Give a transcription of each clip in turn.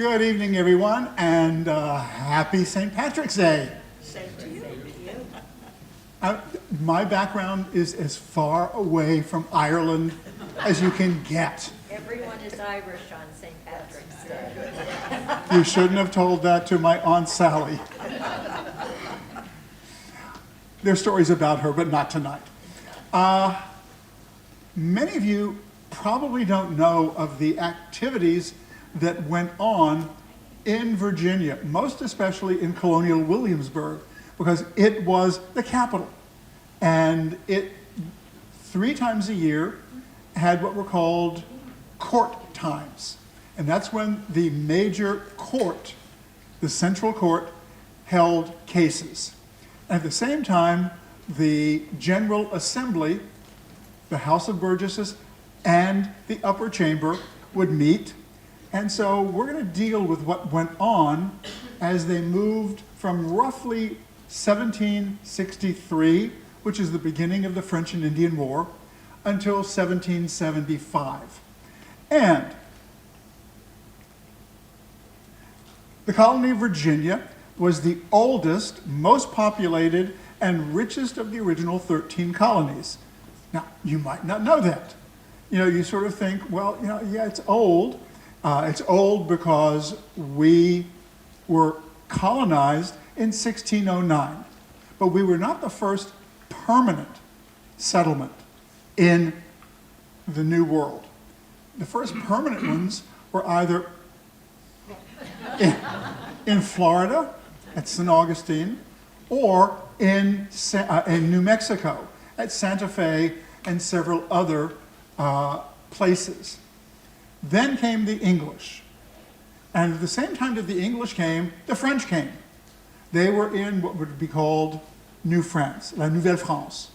Good evening, everyone, and happy St. Patrick's Day. Same to you. My background is as far away from Ireland as you can get. Everyone is Irish on St. Patrick's Day. You shouldn't have told that to my Aunt Sally. There's stories about her, but not tonight. Many of you probably don't know of the activities that went on in Virginia, most especially in Colonial Williamsburg, because it was the capital. And it, 3 times a year, had what were called court times. And that's when the major court, the central court, held cases. And at the same time, the General Assembly, the House of Burgesses, and the upper chamber would meet. And so we're going to deal with what went on as they moved from roughly 1763, which is the beginning of the French and Indian War, until 1775. And the colony of Virginia was the oldest, most populated, and richest of the original 13 colonies. Now, you might not know that. You know, you sort of think, well, you know, yeah, it's old. It's old because we were colonized in 1609, but we were not the first permanent settlement in the New World. The first permanent ones were either in Florida at St. Augustine or in New Mexico at Santa Fe and several other places. Then came the English. And at the same time that the English came, the French came. They were in what would be called New France, La Nouvelle France.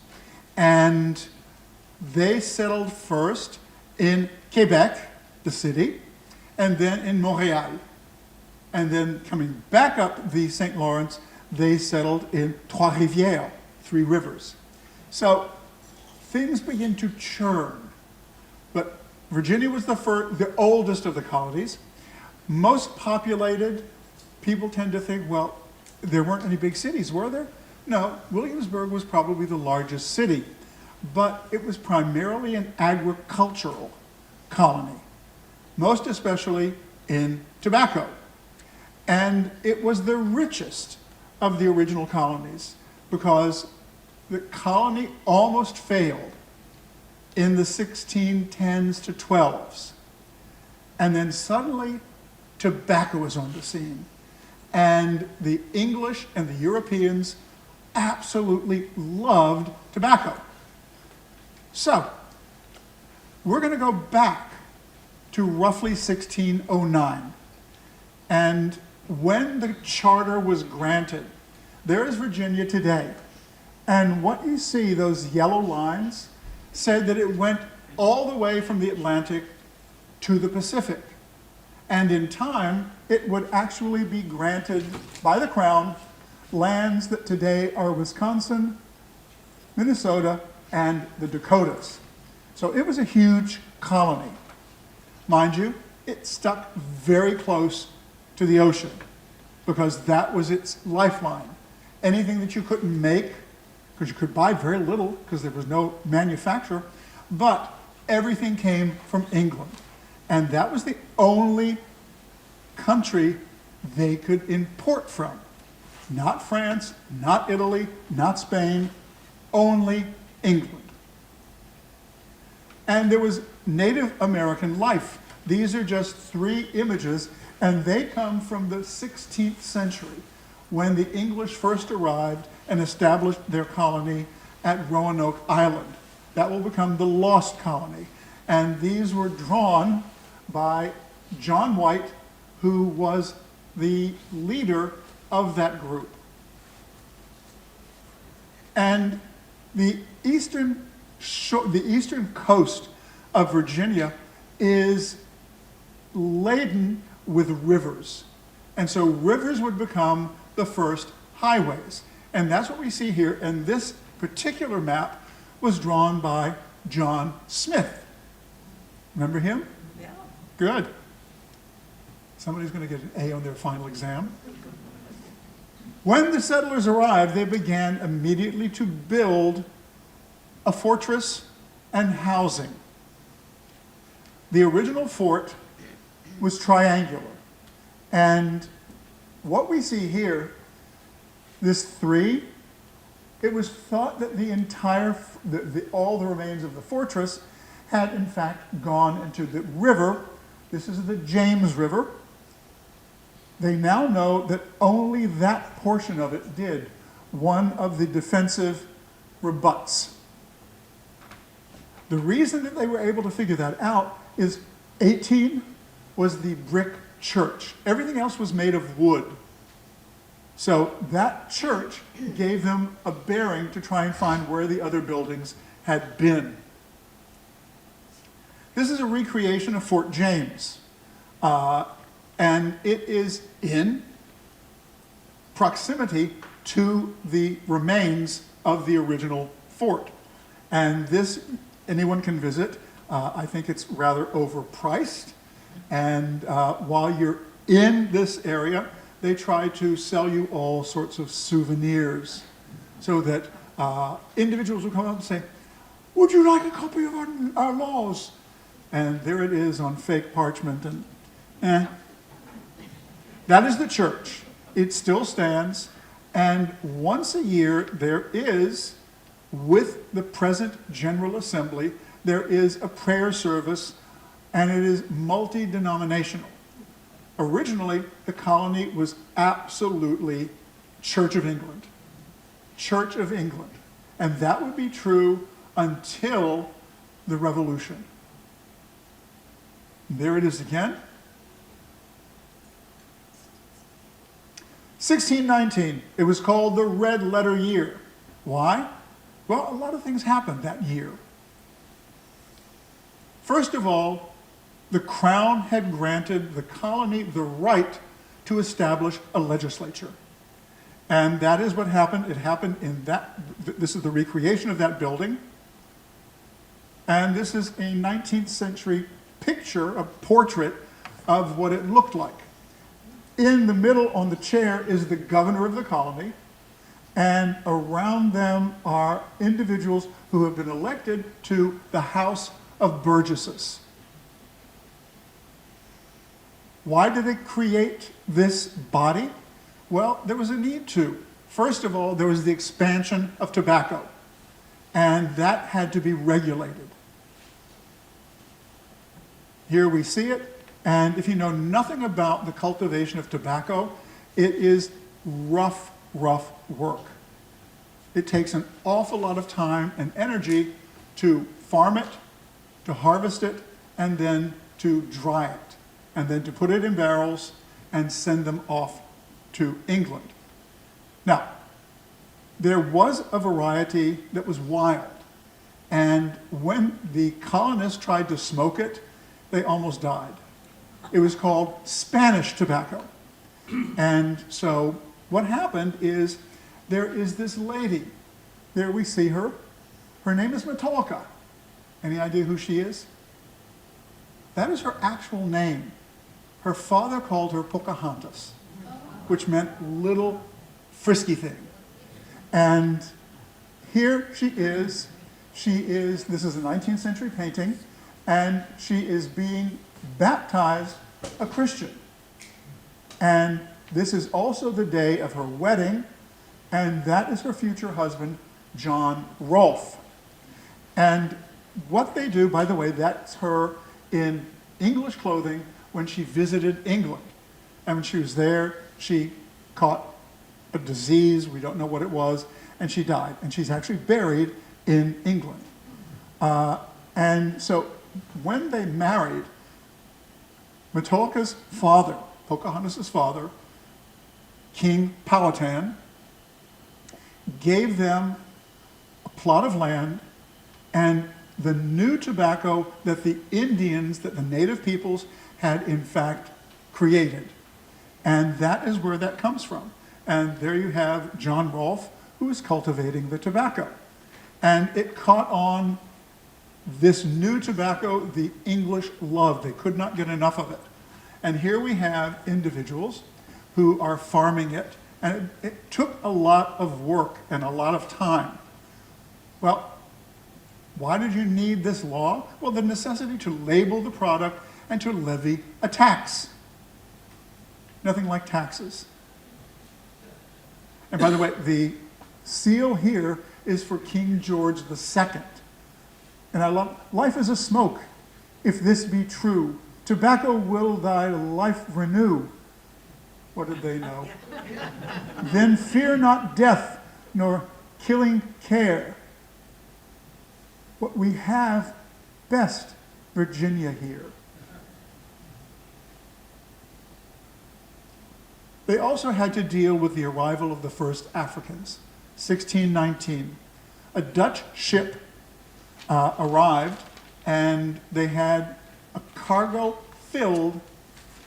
And they settled first in Quebec, the city, and then in Montreal. And then coming back up the St. Lawrence, they settled in Trois-Rivières, 3 Rivers. So things begin to churn. But Virginia was the oldest of the colonies. Most populated, people tend to think, well, there weren't any big cities, were there? No, Williamsburg was probably the largest city, but it was primarily an agricultural colony, most especially in tobacco. And it was the richest of the original colonies because the colony almost failed in the 1610s to 12s. And then suddenly, tobacco was on the scene. And the English and the Europeans absolutely loved tobacco. So, we're going to go back to roughly 1609. And when the charter was granted, there is Virginia today. And what you see, those yellow lines, said that it went all the way from the Atlantic to the Pacific. And in time, it would actually be granted by the Crown lands that today are Wisconsin, Minnesota, and the Dakotas. So it was a huge colony. Mind you, it stuck very close to the ocean because that was its lifeline. Anything that you couldn't make, because you could buy very little because there was no manufacturer, but everything came from England. And that was the only country they could import from. Not France, not Italy, not Spain, only England. And there was Native American life. These are just 3 images, and they come from the 16th century when the English first arrived and established their colony at Roanoke Island. That will become the Lost Colony. And these were drawn by John White, who was the leader of that group. And the eastern coast of Virginia is laden with rivers. And so rivers would become the first highways. And that's what we see here. And this particular map was drawn by John Smith. Remember him? Yeah. Good. Somebody's going to get an A on their final exam. When the settlers arrived, they began immediately to build a fortress and housing. The original fort was triangular. And what we see here, this 3, it was thought that the entire, all the remains of the fortress had in fact gone into the river. This is the James River. They now know that only that portion of it did, one of the defensive rebuts. The reason that they were able to figure that out is 18 was the brick church. Everything else was made of wood. So that church gave them a bearing to try and find where the other buildings had been. This is a recreation of Fort James. And it is in proximity to the remains of the original fort. And this, anyone can visit. I think it's rather overpriced. And while you're in this area, they try to sell you all sorts of souvenirs so that individuals will come up and say, "Would you like a copy of our laws?" And there it is on fake parchment. And that is the church. It still stands. And once a year, there is, with the present General Assembly, there is a prayer service, and it is multi-denominational. Originally, the colony was absolutely Church of England. Church of England. And that would be true until the Revolution. There it is again. 1619, it was called the Red Letter Year. Why? Well, a lot of things happened that year. First of all, the Crown had granted the colony the right to establish a legislature. And that is what happened. It happened in that, this is the recreation of that building. And this is a 19th century picture, a portrait of what it looked like. In the middle on the chair is the governor of the colony, and around them are individuals who have been elected to the House of Burgesses. Why did they create this body? Well, there was a need to. First of all, there was the expansion of tobacco, and that had to be regulated. Here we see it. And if you know nothing about the cultivation of tobacco, it is rough work. It takes an awful lot of time and energy to farm it, to harvest it, and then to dry it, and then to put it in barrels and send them off to England. Now, there was a variety that was wild, and when the colonists tried to smoke it, they almost died. It was called Spanish tobacco. And so what happened is there is this lady. There we see her. Her name is Matolka. Any idea who she is? That is her actual name. Her father called her Pocahontas, which meant little frisky thing. And here she is. This is a 19th century painting, and she is being baptized a Christian. And this is also the day of her wedding, and that is her future husband, John Rolfe. And what they do, by the way, that's her in English clothing when she visited England. And when she was there, she caught a disease, we don't know what it was, and she died. And she's actually buried in England. And so when they married, Matolka's father, Pocahontas' father, King Powhatan, gave them a plot of land and the new tobacco that the Indians, that the native peoples had in fact created. And that is where that comes from. And there you have John Rolfe, who is cultivating the tobacco. And it caught on. This new tobacco, the English loved. They could not get enough of it. And here we have individuals who are farming it, and it took a lot of work and a lot of time. Well, why did you need this law? Well, the necessity to label the product and to levy a tax. Nothing like taxes. And by the way, the seal here is for King George II. And I love, life is a smoke, if this be true. Tobacco will thy life renew. What did they know? Then fear not death, nor killing care. What we have best, Virginia here. They also had to deal with the arrival of the first Africans, 1619. A Dutch ship arrived, and they had a cargo filled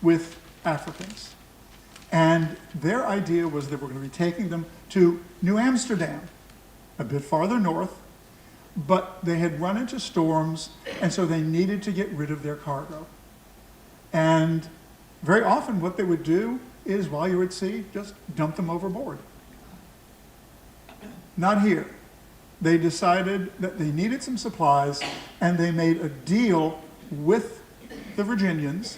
with Africans. And their idea was they were going to be taking them to New Amsterdam, a bit farther north, but they had run into storms, and so they needed to get rid of their cargo. And very often what they would do is, while you're at sea, just dump them overboard. Not here. They decided that they needed some supplies, and they made a deal with the Virginians,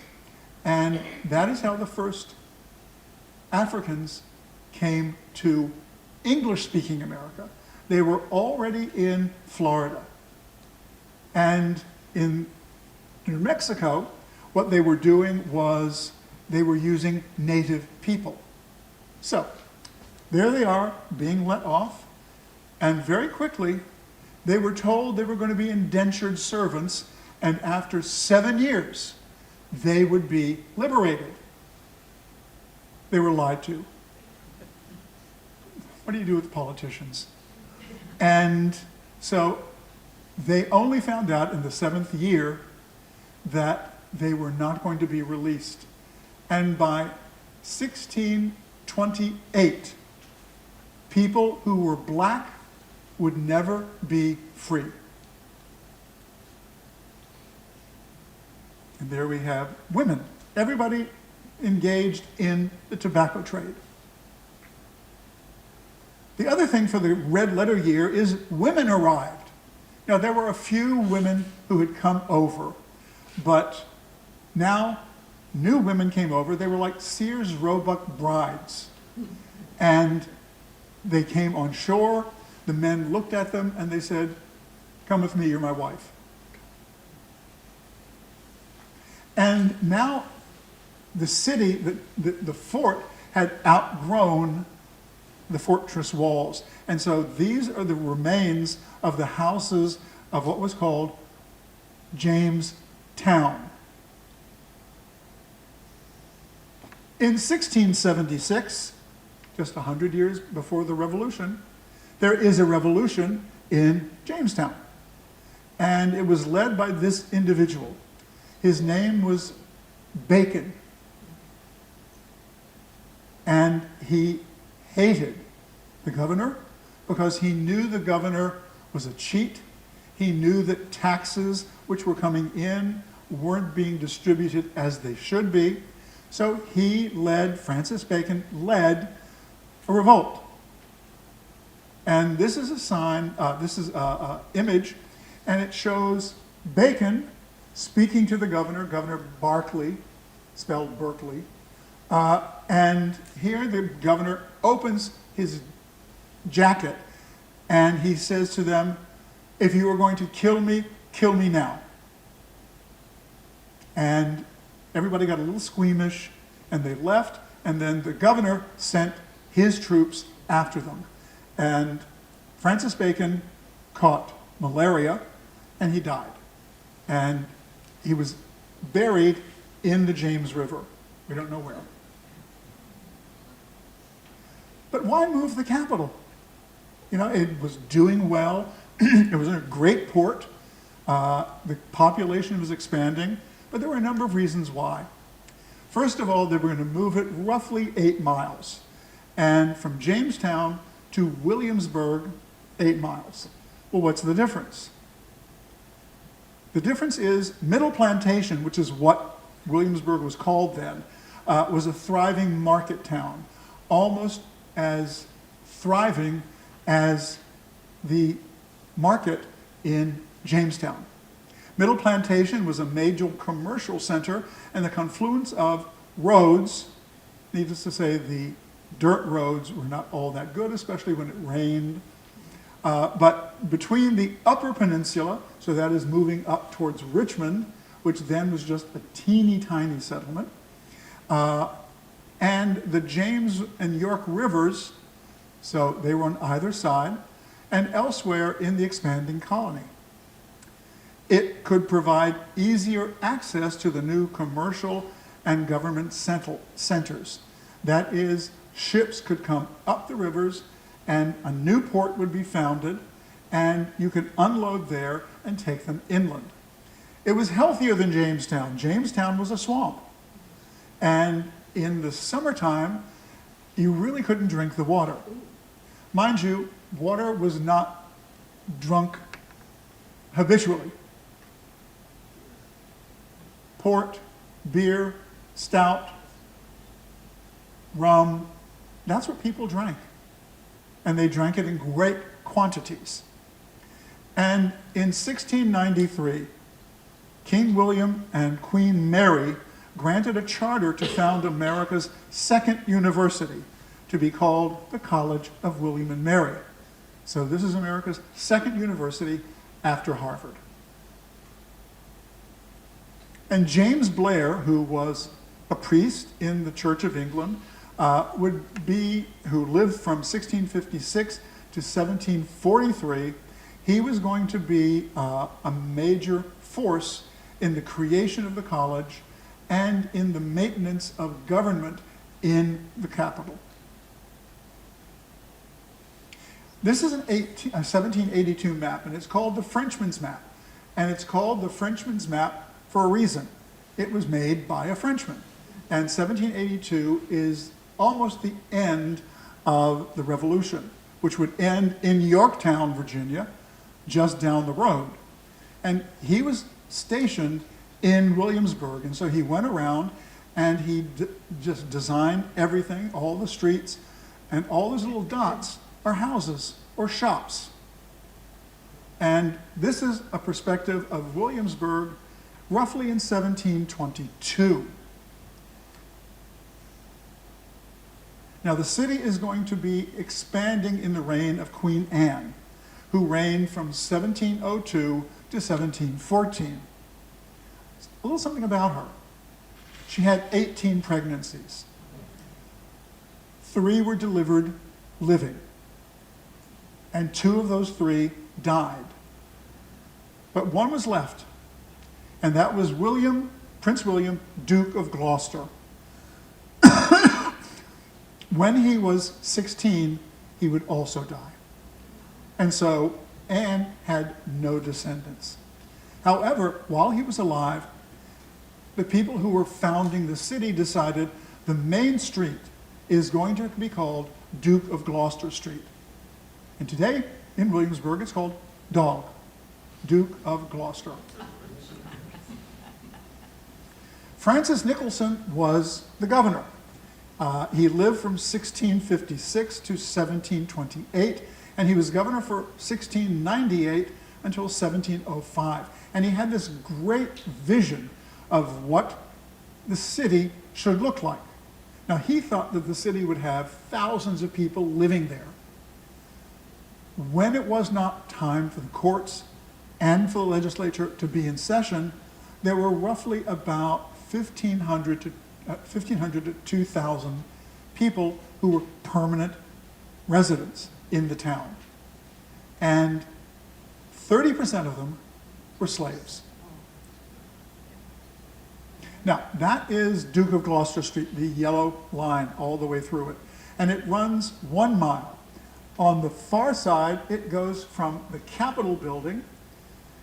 and that is how the first Africans came to English-speaking America. They were already in Florida. And in New Mexico, what they were doing was they were using native people. So there they are, being let off, and very quickly they were told they were going to be indentured servants, and after 7 years they would be liberated. They were lied to. What do you do with politicians? And so they only found out in the 7th year that they were not going to be released. And by 1628, people who were black would never be free. And there we have women. Everybody engaged in the tobacco trade. The other thing for the red letter year is women arrived. Now, there were a few women who had come over, but now new women came over. They were like Sears Roebuck brides. And they came on shore. The men looked at them and they said, "Come with me, you're my wife." And now the city, the fort, had outgrown the fortress walls. And so these are the remains of the houses of what was called Jamestown. In 1676, just 100 years before the Revolution, there is a revolution in Jamestown. And it was led by this individual. His name was Bacon. And he hated the governor because he knew the governor was a cheat. He knew that taxes which were coming in weren't being distributed as they should be. So Francis Bacon led a revolt. And this is a sign, this is an image, and it shows Bacon speaking to the governor, Governor Barclay, spelled Berkeley. And here the governor opens his jacket and he says to them, "If you are going to kill me now." And everybody got a little squeamish and they left, and then the governor sent his troops after them. And Francis Bacon caught malaria and he died. And he was buried in the James River. We don't know where. But why move the capital? You know, it was doing well. It was in a great port. The population was expanding, but there were a number of reasons why. First of all, they were going to move it roughly 8 miles. And from Jamestown to Williamsburg, 8 miles. Well, what's the difference? The difference is Middle Plantation, which is what Williamsburg was called then, was a thriving market town, almost as thriving as the market in Jamestown. Middle Plantation was a major commercial center, and the confluence of roads, needless to say, the dirt roads were not all that good, especially when it rained. But between the Upper Peninsula, so that is moving up towards Richmond, which then was just a teeny tiny settlement, and the James and York rivers, so they were on either side, and elsewhere in the expanding colony. It could provide easier access to the new commercial and government centers. That is, ships could come up the rivers and a new port would be founded and you could unload there and take them inland. It was healthier than Jamestown. Jamestown was a swamp. And in the summertime, you really couldn't drink the water. Mind you, water was not drunk habitually. Port, beer, stout, rum, that's what people drank. And they drank it in great quantities. And in 1693, King William and Queen Mary granted a charter to found America's second university, to be called the College of William and Mary. So this is America's second university after Harvard. And James Blair, who was a priest in the Church of England, who lived from 1656 to 1743, he was going to be a major force in the creation of the college and in the maintenance of government in the capital. This is a 1782 map, and it's called the Frenchman's map. And it's called the Frenchman's map for a reason. It was made by a Frenchman. And 1782 is almost the end of the Revolution, which would end in Yorktown, Virginia, just down the road. And he was stationed in Williamsburg, and so he went around and he just designed everything, all the streets, and all those little dots are houses or shops. And this is a perspective of Williamsburg roughly in 1722. Now the city is going to be expanding in the reign of Queen Anne, who reigned from 1702 to 1714. A little something about her. She had 18 pregnancies. 3 were delivered living, and 2 of those 3 died. But 1 was left, and that was Prince William, Duke of Gloucester. When he was 16, he would also die. And so Anne had no descendants. However, while he was alive, the people who were founding the city decided the main street is going to be called Duke of Gloucester Street. And today, in Williamsburg, it's called Dog, Duke of Gloucester. Francis Nicholson was the governor. He lived from 1656 to 1728, and he was governor for 1698 until 1705. And he had this great vision of what the city should look like. Now, he thought that the city would have thousands of people living there. When it was not time for the courts and for the legislature to be in session, there were roughly about 1,500 to 2,000 people who were permanent residents in the town. And 30% of them were slaves. Now, that is Duke of Gloucester Street, the yellow line all the way through it. And it runs 1 mile. On the far side, it goes from the Capitol building,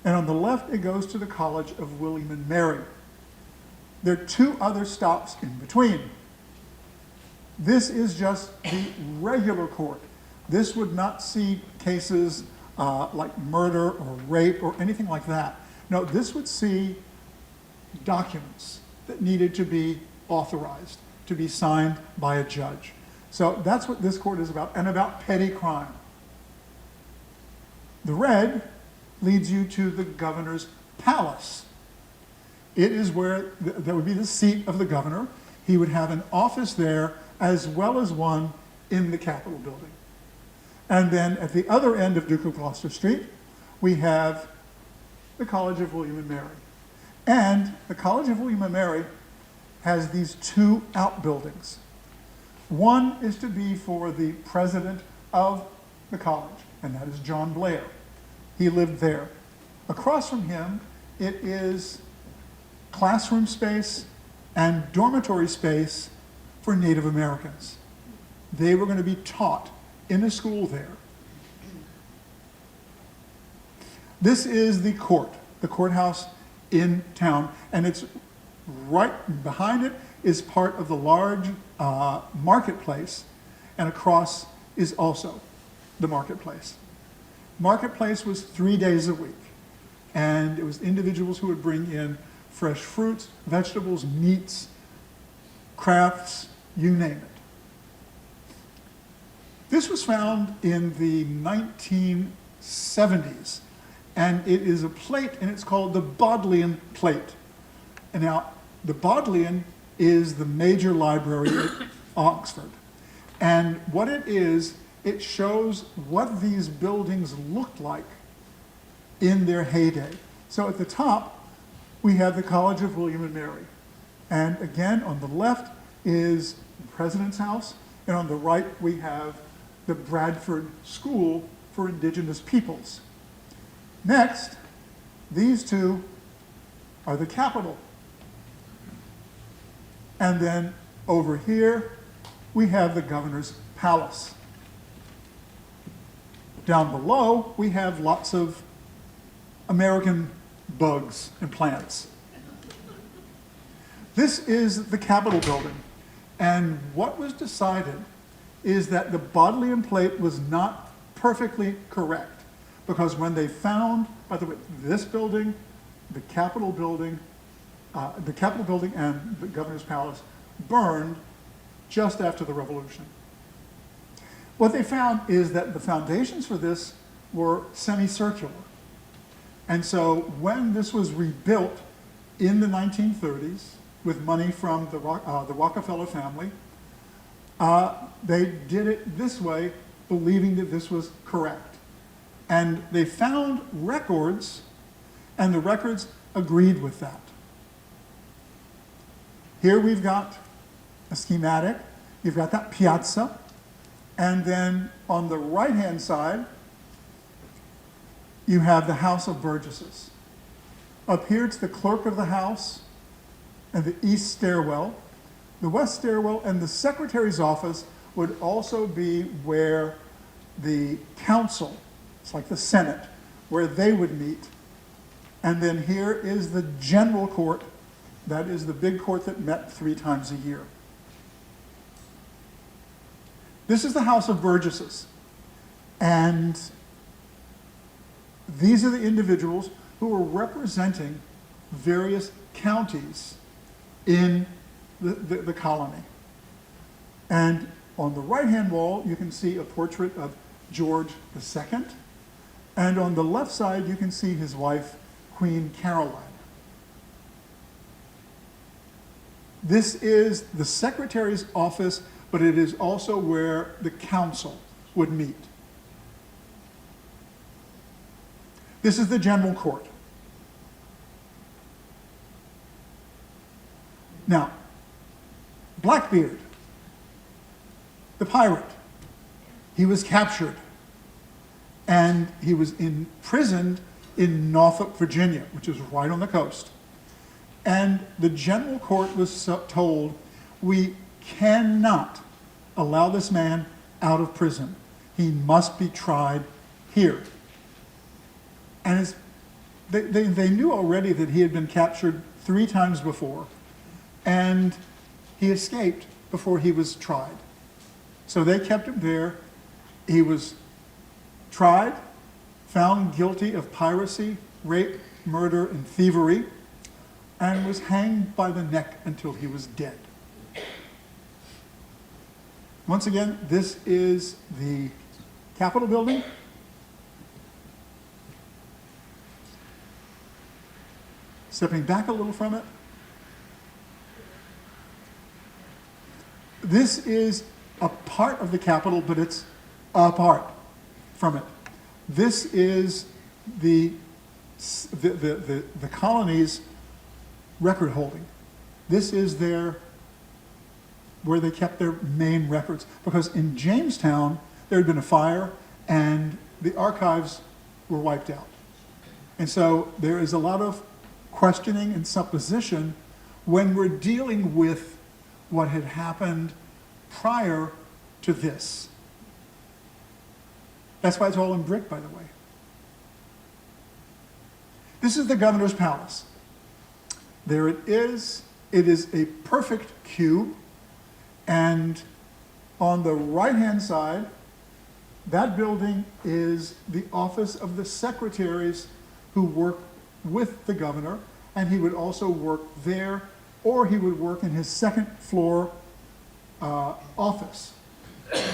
and on the left, it goes to the College of William and Mary. There are 2 other stops in between. This is just the regular court. This would not see cases like murder or rape or anything like that. No, this would see documents, that needed to be authorized, to be signed by a judge. So that's what this court is about, and about petty crime. The red leads you to the governor's palace. It is where that would be the seat of the governor. He would have an office there as well as one in the Capitol building. And then at the other end of Duke of Gloucester Street, we have the College of William and Mary. And the College of William and Mary has these two outbuildings. One is to be for the president of the college, and that is John Blair. He lived there. Across from him, it is classroom space and dormitory space for Native Americans. They were going to be taught in a school there. This is the court, the courthouse in town, and it's right behind it is part of the large marketplace, and across is also the marketplace. Marketplace was 3 days a week, and it was individuals who would bring in fresh fruits, vegetables, meats, crafts, you name it. This was found in the 1970s, and it is a plate, and it's called the Bodleian plate. And now, the Bodleian is the major library at Oxford. And what it is, it shows what these buildings looked like in their heyday. So at the top, we have the College of William and Mary. And again, on the left is the President's House, and on the right we have the Bradford School for Indigenous Peoples. Next, these two are the Capitol. And then over here, we have the governor's palace. Down below, we have lots of American bugs and plants. This is the Capitol building. And what was decided is that the Bodleian plate was not perfectly correct, because when they found, by the way, this building, the Capitol building and the governor's palace burned just after the Revolution. What they found is that the foundations for this were semicircular. And so when this was rebuilt in the 1930s with money from the Rockefeller family, they did it this way, believing that this was correct. And they found records, and the records agreed with that. Here we've got a schematic. You've got that piazza. And then on the right-hand side, you have the House of Burgesses. Up here, it's the clerk of the house and the east stairwell. The west stairwell and the secretary's office would also be where the council, it's like the Senate, where they would meet. And then here is the general court. That is the big court that met 3 times a year. This is the House of Burgesses. And these are the individuals who are representing various counties in the colony. And on the right-hand wall, you can see a portrait of George II. And on the left side, you can see his wife, Queen Caroline. This is the secretary's office, but it is also where the council would meet. This is the general court. Now, Blackbeard, the pirate, he was captured and he was imprisoned in Norfolk, Virginia, which is right on the coast. And the general court was told, we cannot allow this man out of prison. He must be tried here. And they knew already that he had been captured 3 times before, and he escaped before he was tried. So they kept him there. He was tried, found guilty of piracy, rape, murder, and thievery. and was hanged by the neck until he was dead. Once again, this is the Capitol building. Stepping back a little from it. This is a part of the Capitol, but it's apart from it. This is the colony's record holding. This is where they kept their main records. Because in Jamestown, there had been a fire and the archives were wiped out. And so there is a lot of questioning and supposition when we're dealing with what had happened prior to this. That's why it's all in brick, by the way. This is the governor's palace. There it is. It is a perfect cube. And on the right-hand side, that building is the office of the secretaries who work with the governor, and he would also work there, or he would work in his second floor office.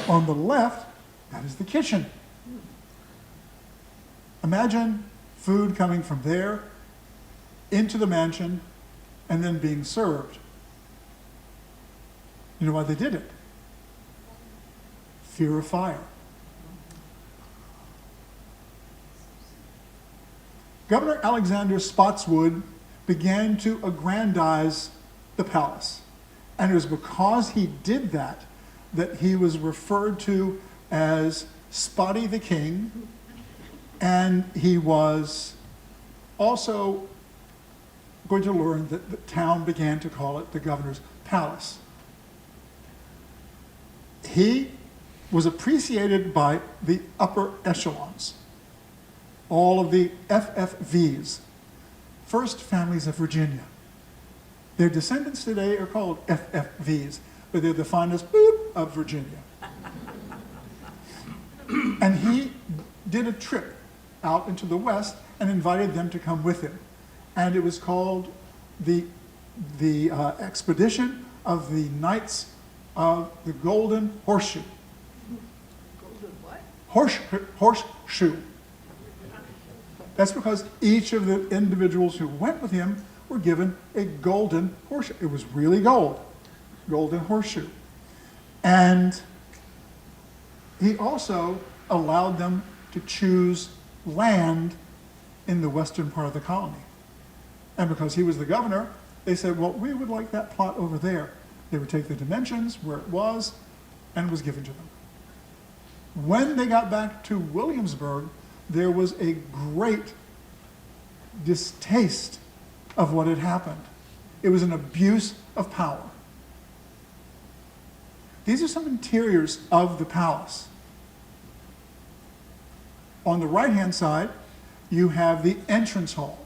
On the left, that is the kitchen. Imagine food coming from there into the mansion and then being served. You know why they did it? Fear of fire. Governor Alexander Spotswood began to aggrandize the palace. And it was because he did that that he was referred to as Spotty the King, and he was also going to learn that the town began to call it the governor's palace. He was appreciated by the upper echelons, all of the FFVs, First Families of Virginia. Their descendants today are called FFVs, but they're the finest of Virginia. And he did a trip out into the West and invited them to come with him. And it was called the Expedition of the Knights of the Golden Horseshoe. Golden what? Horseshoe. That's because each of the individuals who went with him were given a golden horseshoe. It was really gold. Golden horseshoe. And he also allowed them to choose land in the western part of the colony. And because he was the governor, they said, well, we would like that plot over there. They would take the dimensions where it was, and it was given to them. When they got back to Williamsburg, there was a great distaste of what had happened. It was an abuse of power. These are some interiors of the palace. On the right-hand side, you have the entrance hall.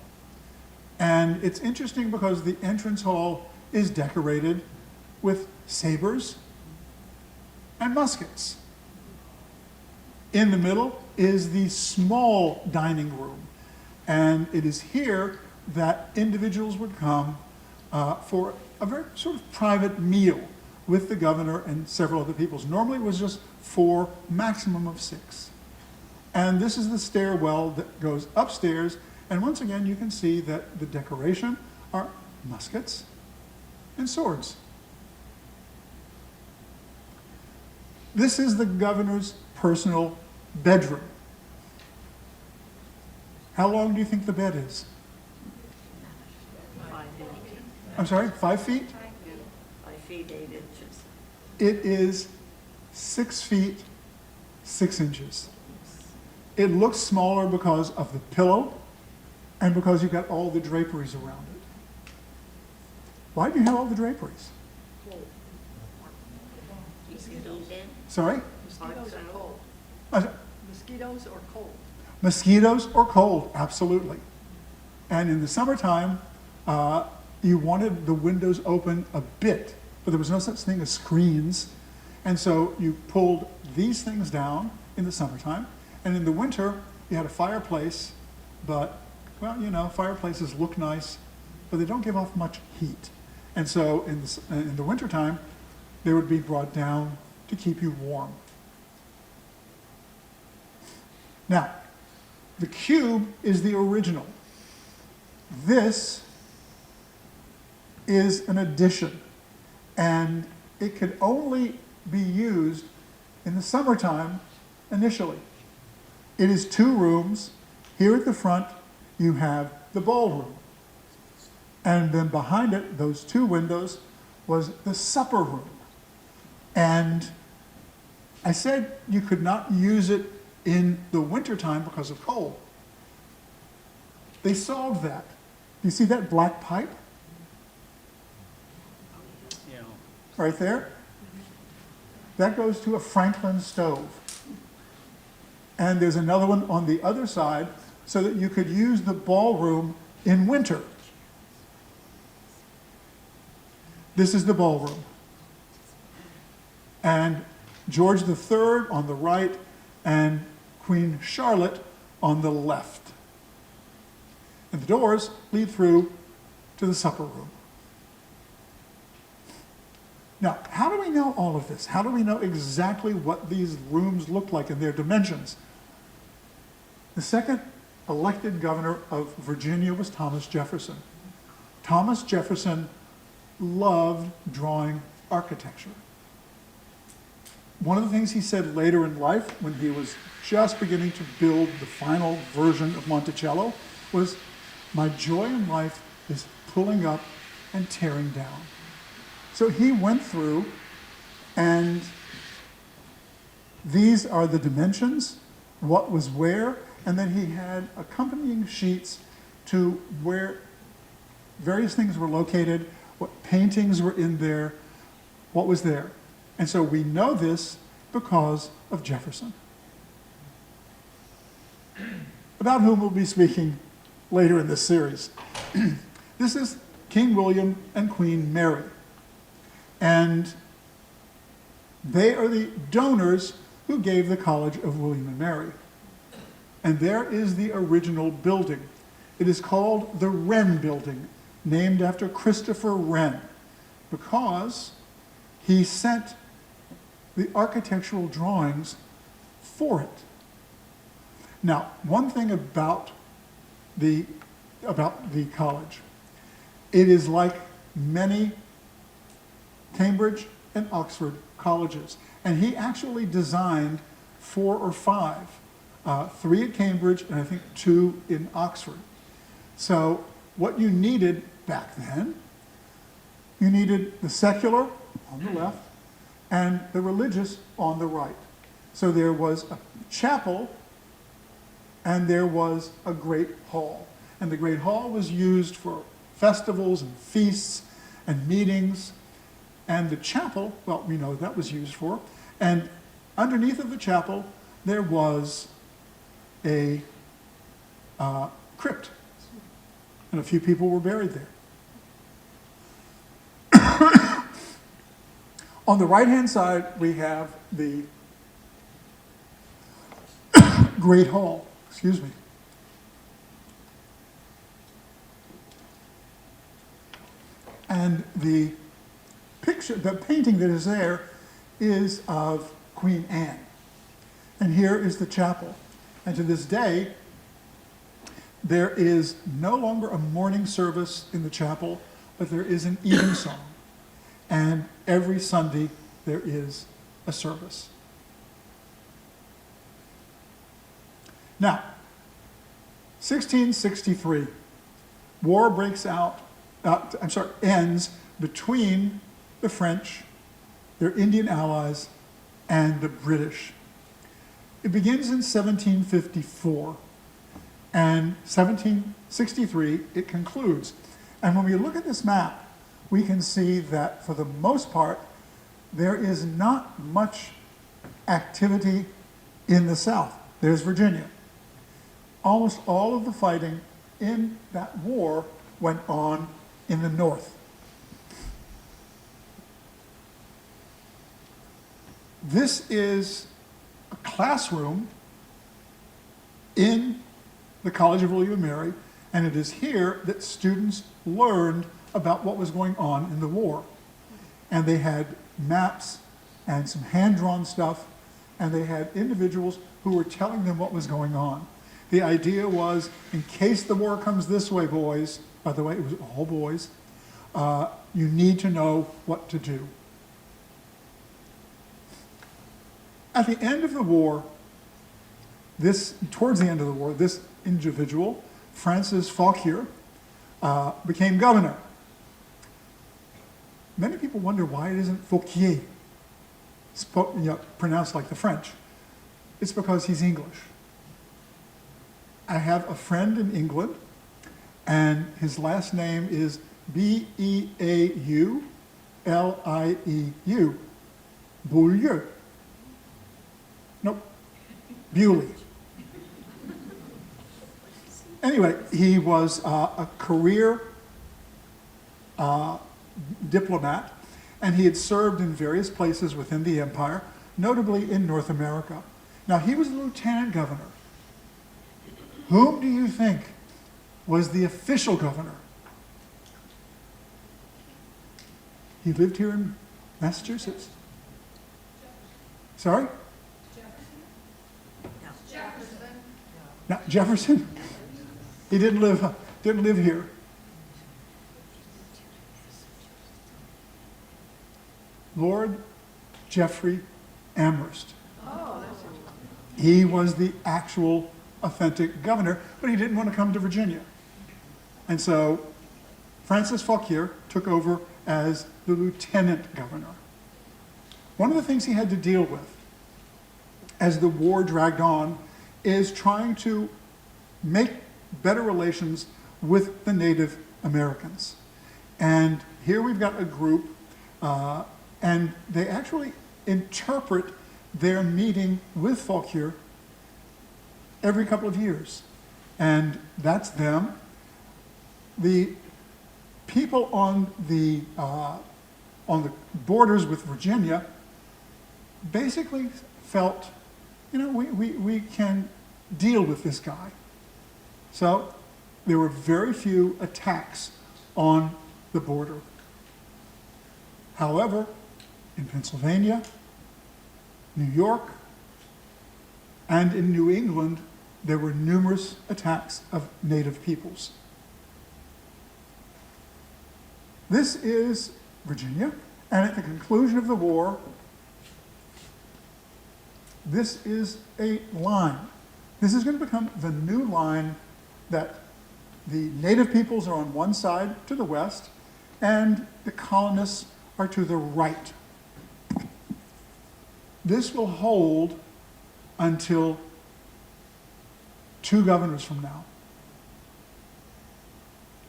And it's interesting because the entrance hall is decorated with sabers and muskets. In the middle is the small dining room. And it is here that individuals would come for a very sort of private meal with the governor and several other peoples. Normally it was just 4, maximum of 6. And this is the stairwell that goes upstairs. And once again, you can see that the decoration are muskets and swords. This is the governor's personal bedroom. How long do you think the bed is? 5 feet. I'm sorry, 5 feet? 5 feet, 8 inches. It is 6 feet, 6 inches. It looks smaller because of the pillow and because you've got all the draperies around it. Why do you have all the draperies? Mosquitoes. Sorry? Mosquitoes or cold? Uh, Mosquitoes or cold? Mosquitoes or cold, absolutely. And in the summertime, you wanted the windows open a bit, but there was no such thing as screens. And so you pulled these things down in the summertime. And in the winter, you had a fireplace, but, well, you know, fireplaces look nice, but they don't give off much heat. And so in the wintertime, they would be brought down to keep you warm. Now, the cube is the original. This is an addition, and it could only be used in the summertime initially. It is 2 rooms. Here at the front, you have the ballroom. And then behind it, those 2 windows, was the supper room. And I said you could not use it in the wintertime because of cold. They solved that. Do you see that black pipe? Yeah. Right there? That goes to a Franklin stove. And there's another one on the other side so that you could use the ballroom in winter. This is the ballroom. And George III on the right and Queen Charlotte on the left. And the doors lead through to the supper room. Now, how do we know all of this? How do we know exactly what these rooms look like and their dimensions? The second elected governor of Virginia was Thomas Jefferson. Thomas Jefferson loved drawing architecture. One of the things he said later in life, when he was just beginning to build the final version of Monticello, was, "My joy in life is pulling up and tearing down." So he went through, and these are the dimensions, what was where, and then he had accompanying sheets to where various things were located, what paintings were in there, what was there. And so we know this because of Jefferson, about whom we'll be speaking later in this series. This is King William and Queen Mary. And they are the donors who gave the College of William and Mary. And there is the original building. It is called the Wren Building, named after Christopher Wren, because he sent the architectural drawings for it. Now, one thing about the college, it is like many Cambridge and Oxford colleges, and he actually designed 4 or 5, 3 at Cambridge and I think 2 in Oxford. So what you needed back then, you needed the secular on the left and the religious on the right. So there was a chapel and there was a great hall. And the great hall was used for festivals and feasts and meetings. And the chapel, well, we know that was used for. And underneath of the chapel, there was a crypt. And a few people were buried there. On the right-hand side, we have the Great Hall, excuse me. And the picture, the painting that is there is of Queen Anne. And here is the chapel. And to this day, there is no longer a morning service in the chapel, but there is an evensong. And every Sunday, there is a service. Now, 1663, war breaks out, ends between the French, their Indian allies, and the British. It begins in 1754, and 1763 it concludes. And when we look at this map, we can see that for the most part, there is not much activity in the South. There's Virginia. Almost all of the fighting in that war went on in the North. This is a classroom in the College of William and Mary, And it is here that students learned about what was going on in the war. And they had maps and some hand-drawn stuff, and they had individuals who were telling them what was going on. The idea was, in case the war comes this way, boys, by the way, it was all boys, you need to know what to do. At the end of the war, towards the end of the war, this individual, Francis Fauquier, became governor. Many people wonder why it isn't Fauquier, pronounced like the French. It's because he's English. I have a friend in England, and his last name is B-E-A-U-L-I-E-U, Beaulieu. Nope, Bewley. Anyway, he was a career diplomat, and he had served in various places within the empire, notably in North America. Now, he was a lieutenant governor. Whom do you think was the official governor? He lived here in Massachusetts. Sorry? Not Jefferson? He didn't live here. Lord Geoffrey Amherst. He was the actual authentic governor, but he didn't want to come to Virginia. And so Francis Fauquier took over as the lieutenant governor. One of the things he had to deal with as the war dragged on is trying to make better relations with the Native Americans. And here we've got a group, and they actually interpret their meeting with Fauquier every couple of years. And that's them. The people on the borders with Virginia basically felt, we can deal with this guy. So there were very few attacks on the border. However, in Pennsylvania, New York, and in New England, there were numerous attacks of native peoples. This is Virginia, and at the conclusion of the war, this is a line. This is going to become the new line that the native peoples are on one side to the west, and the colonists are to the right. This will hold until 2 governors from now.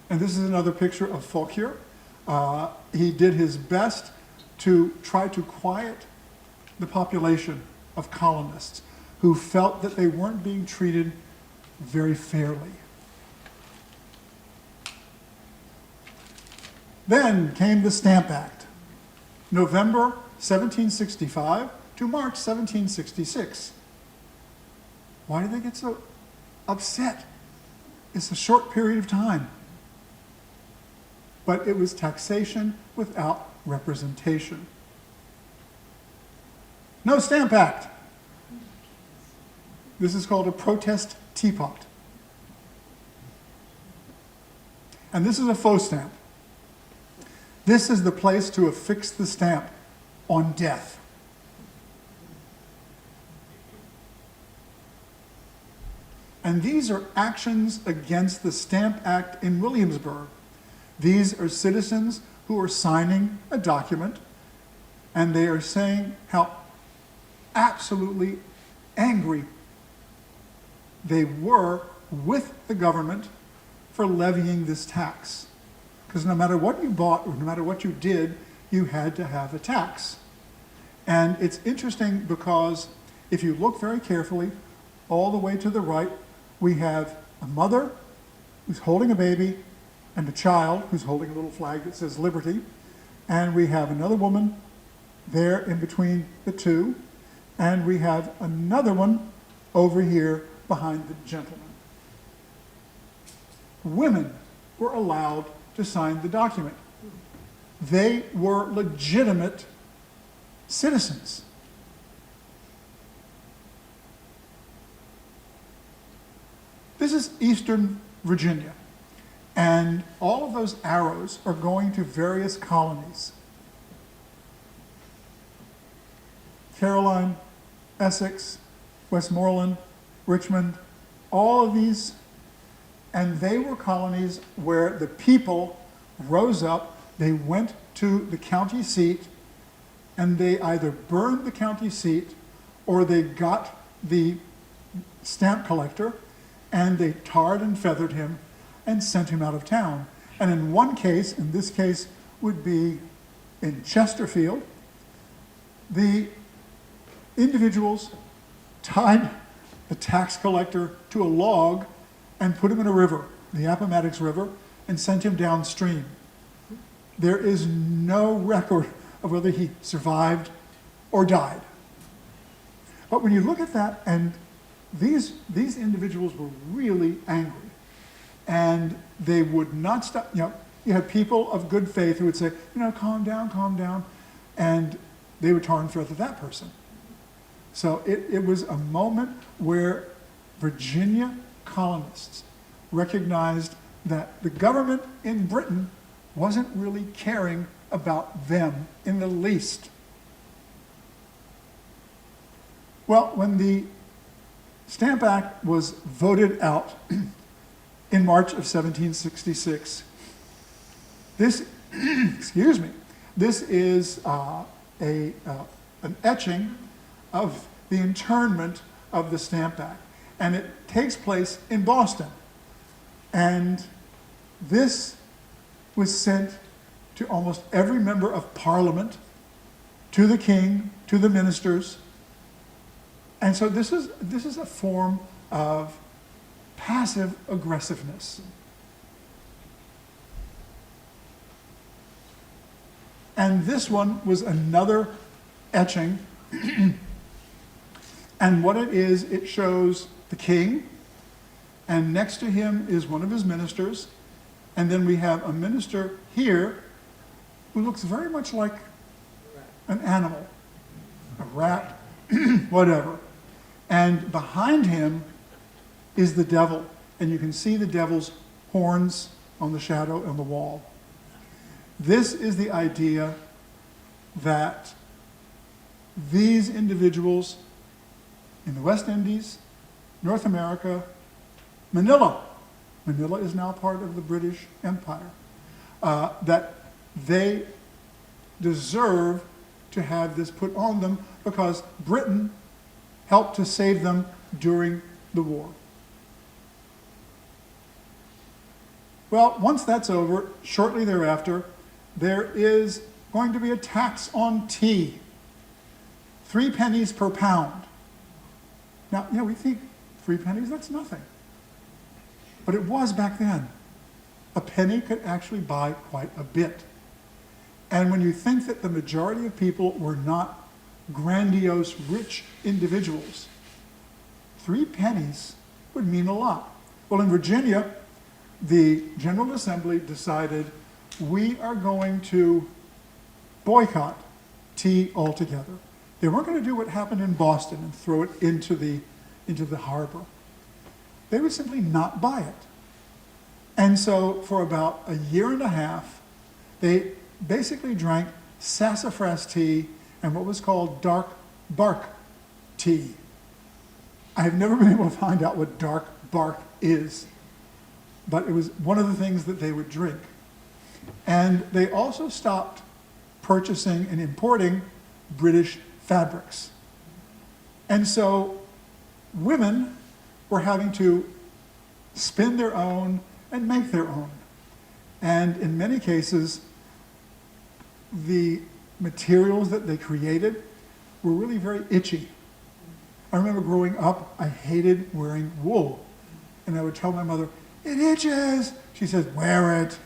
And this is another picture of Fauquier. He did his best to try to quiet the population of colonists who felt that they weren't being treated very fairly. Then came the Stamp Act, November 1765 to March 1766. Why did they get so upset? It's a short period of time. But it was taxation without representation. No Stamp Act. This is called a protest teapot. And this is a faux stamp. This is the place to affix the stamp on death. And these are actions against the Stamp Act in Williamsburg. These are citizens who are signing a document, and they are saying how absolutely angry they were with the government for levying this tax. Because no matter what you bought or no matter what you did, you had to have a tax. And it's interesting because if you look very carefully, all the way to the right, we have a mother who's holding a baby and a child who's holding a little flag that says liberty. And we have another woman there in between the two. And we have another one over here behind the gentleman. women were allowed to sign the document. They were legitimate citizens. This is Eastern Virginia, and all of those arrows are going to various colonies. Caroline, Essex, Westmoreland, Richmond, all of these, and they were colonies where the people rose up, they went to the county seat, and they either burned the county seat or they got the stamp collector and they tarred and feathered him and sent him out of town. And in one case, in this case would be in Chesterfield, the individuals tied the tax collector to a log and put him in a river, the Appomattox River, and sent him downstream. There is no record of whether he survived or died. But when you look at that, and these individuals were really angry, and they would not stop. You had people of good faith who would say, calm down, and they would tar and feather that person. So it was a moment where Virginia colonists recognized that the government in Britain wasn't really caring about them in the least. Well, when the Stamp Act was voted out in March of 1766, this, excuse me, this is an etching of the internment of the Stamp Act, and it takes place in Boston. And this was sent to almost every member of Parliament, to the king, to the ministers. And so this is a form of passive aggressiveness. And this one was another etching. And what it is, it shows the king, and next to him is one of his ministers, and then we have a minister here who looks very much like an animal, a rat, whatever. And behind him is the devil, and you can see the devil's horns on the shadow on the wall. This is the idea that these individuals in the West Indies, North America, Manila is now part of the British Empire, that they deserve to have this put on them because Britain helped to save them during the war. Well, once that's over, shortly thereafter, there is going to be a tax on tea, 3 pennies per pound. Now, we think 3 pennies, that's nothing. But it was back then. A penny could actually buy quite a bit. And when you think that the majority of people were not grandiose, rich individuals, 3 pennies would mean a lot. Well, in Virginia, the General Assembly decided we are going to boycott tea altogether. They weren't going to do what happened in Boston and throw it into the harbor. They would simply not buy it. And so for about a year and a half, they basically drank sassafras tea and what was called dark bark tea. I have never been able to find out what dark bark is, but it was one of the things that they would drink. And they also stopped purchasing and importing British fabrics. And so women were having to spin their own and make their own. And in many cases, the materials that they created were really very itchy. I remember growing up, I hated wearing wool. And I would tell my mother, "It itches." She says, "Wear it."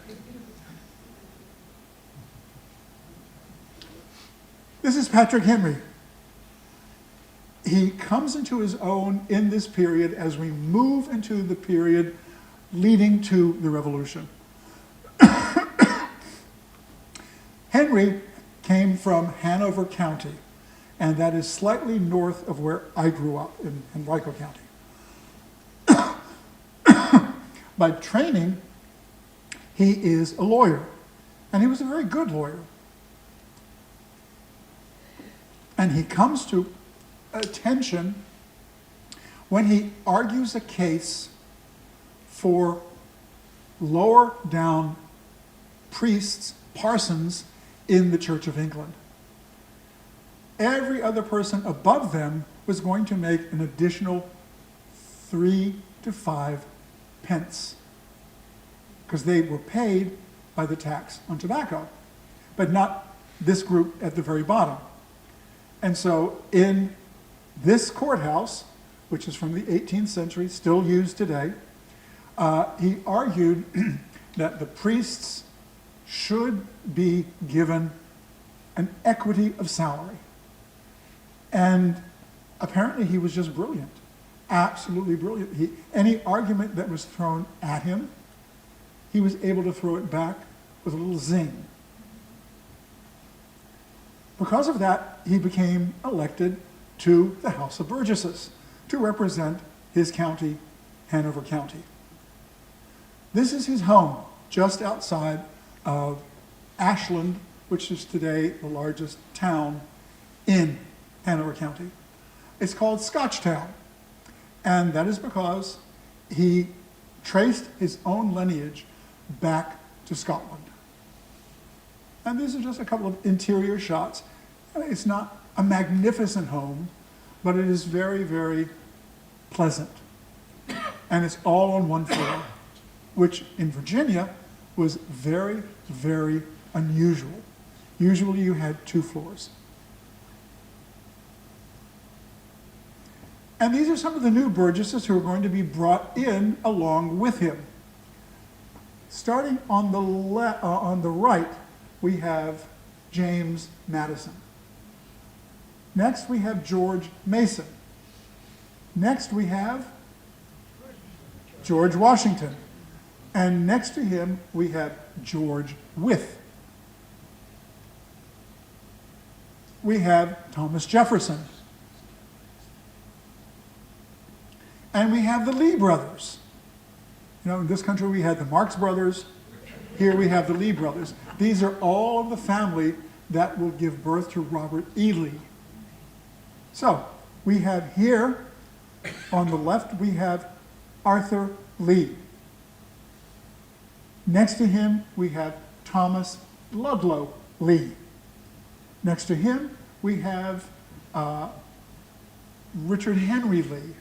This is Patrick Henry. He comes into his own in this period as we move into the period leading to the Revolution. Henry came from Hanover County, and that is slightly north of where I grew up in Henrico County. By training, he is a lawyer, and he was a very good lawyer. And he comes to attention when he argues a case for lower down priests, parsons, in the Church of England. Every other person above them was going to make an additional 3 to 5 pence, because they were paid by the tax on tobacco, but not this group at the very bottom. And so in this courthouse, which is from the 18th century, still used today, he argued that the priests should be given an equity of salary. And apparently he was just brilliant, absolutely brilliant. Any argument that was thrown at him, he was able to throw it back with a little zing. Because of that, he became elected to the House of Burgesses to represent his county, Hanover County. This is his home, just outside of Ashland, which is today the largest town in Hanover County. It's called Scotchtown, and that is because he traced his own lineage back to Scotland. And these are just a couple of interior shots. It's not a magnificent home, but it is very, very pleasant. And it's all on one floor, which in Virginia was very, very unusual. Usually you had 2 floors. And these are some of the new Burgesses who are going to be brought in along with him. Starting on the right, we have James Madison. Next, we have George Mason. Next, we have George Washington. And next to him, we have George Wythe. We have Thomas Jefferson. And we have the Lee brothers. You know, in this country we had the Marx brothers. Here we have the Lee brothers. These are all of the family that will give birth to Robert E. Lee. So, we have here, on the left, we have Arthur Lee. Next to him, we have Thomas Ludlow Lee. Next to him, we have Richard Henry Lee.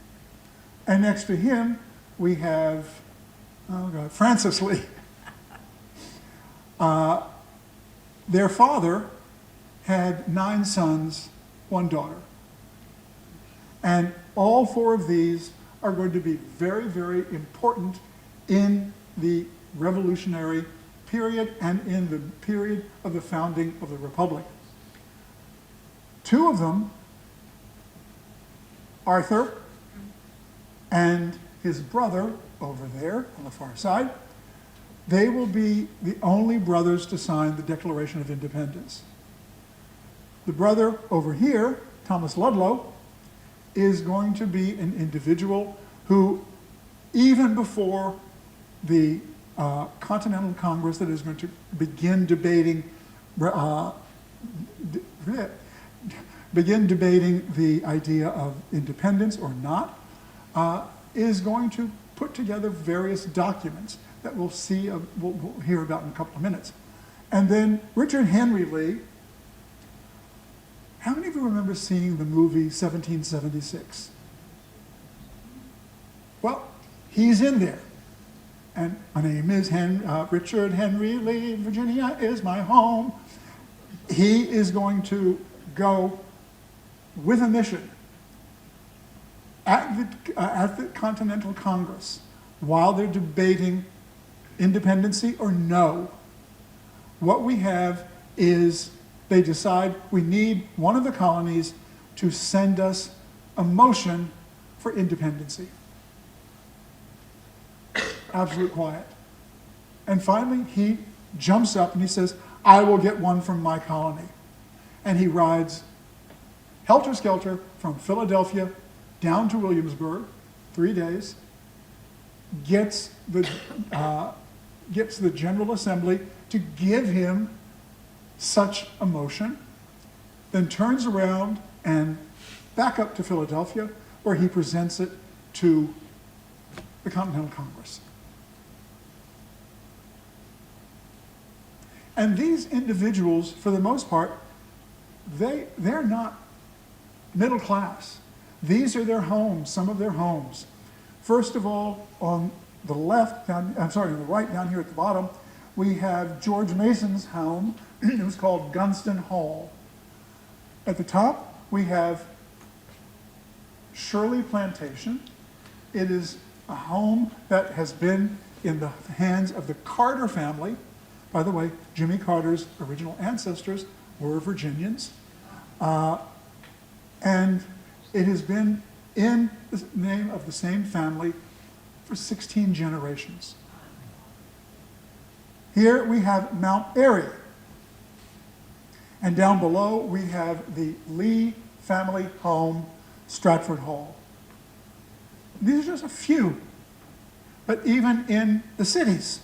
And next to him, we have Francis Lee. Their father had 9 sons, 1 daughter. And all 4 of these are going to be very, very important in the Revolutionary period and in the period of the founding of the Republic. 2 of them, Arthur and his brother over there on the far side, they will be the only brothers to sign the Declaration of Independence. The brother over here, Thomas Ludlow, is going to be an individual who, even before the Continental Congress that is going to begin debating the idea of independence or not, is going to put together various documents that we'll hear about in a couple of minutes. And then Richard Henry Lee. How many of you remember seeing the movie 1776? Well, he's in there. And my name is Richard Henry Lee, Virginia is my home. He is going to go with a mission at the Continental Congress while they're debating independency or no. What we have is they decide we need one of the colonies to send us a motion for independency. absolute quiet. And finally, he jumps up and he says, I will get one from my colony. And he rides helter-skelter from Philadelphia down to Williamsburg, 3 days, gets the General Assembly to give him such a motion, then turns around and back up to Philadelphia, where he presents it to the Continental Congress. And these individuals, for the most part, they're not middle class. These are their homes, some of their homes. First of all, on the left, on the right down here at the bottom, we have George Mason's home. It was called Gunston Hall. At the top, we have Shirley Plantation. It is a home that has been in the hands of the Carter family. By the way, Jimmy Carter's original ancestors were Virginians. And it has been in the name of the same family for 16 generations. Here we have Mount Airy. And down below we have the Lee family home, Stratford Hall. These are just a few. But even in the cities,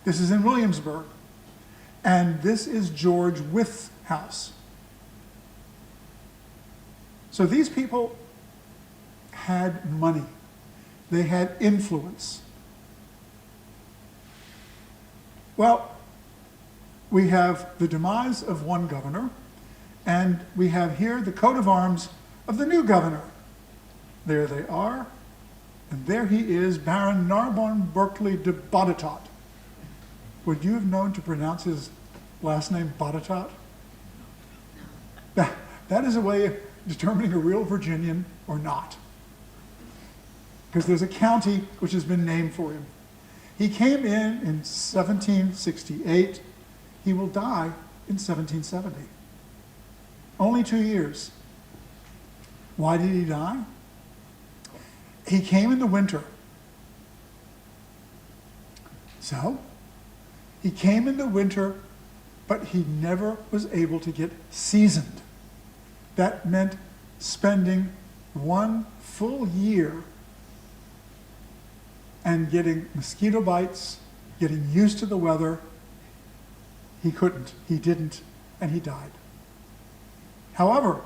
this is in Williamsburg. And this is George Wythe's house. So these people had money. They had influence. Well, we have the demise of one governor, and we have here the coat of arms of the new governor. There they are, and there he is, Baron Narbonne Berkeley de Botetourt. Would you have known to pronounce his last name Botetourt? That is a way of determining a real Virginian or not. Because there's a county which has been named for him. He came in 1768. He will die in 1770. Only 2 years. Why did he die? He came in the winter. So, he came in the winter, but he never was able to get seasoned. That meant spending 1 full year and getting mosquito bites, getting used to the weather. He couldn't, he didn't, and he died. However,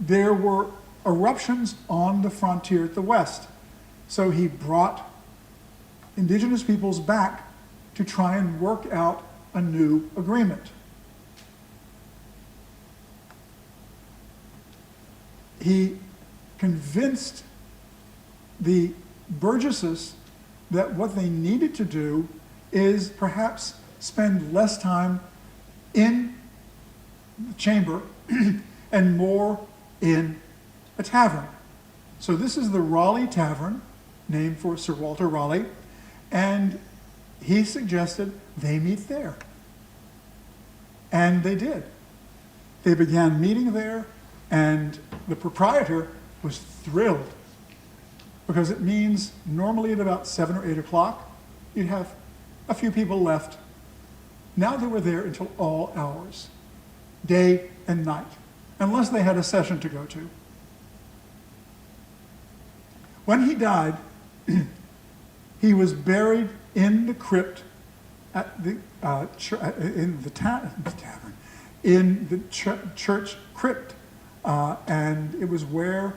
there were eruptions on the frontier at the west, so he brought indigenous peoples back to try and work out a new agreement. He convinced the Burgesses that what they needed to do is perhaps spend less time in the chamber and more in a tavern. So this is the Raleigh Tavern, named for Sir Walter Raleigh, and he suggested they meet there. And they did. They began meeting there, and the proprietor was thrilled, because it means normally at about 7 or 8 o'clock, you'd have a few people left. Now they were there until all hours, day and night, unless they had a session to go to. When he died, he was buried in the crypt at the church crypt, and it was where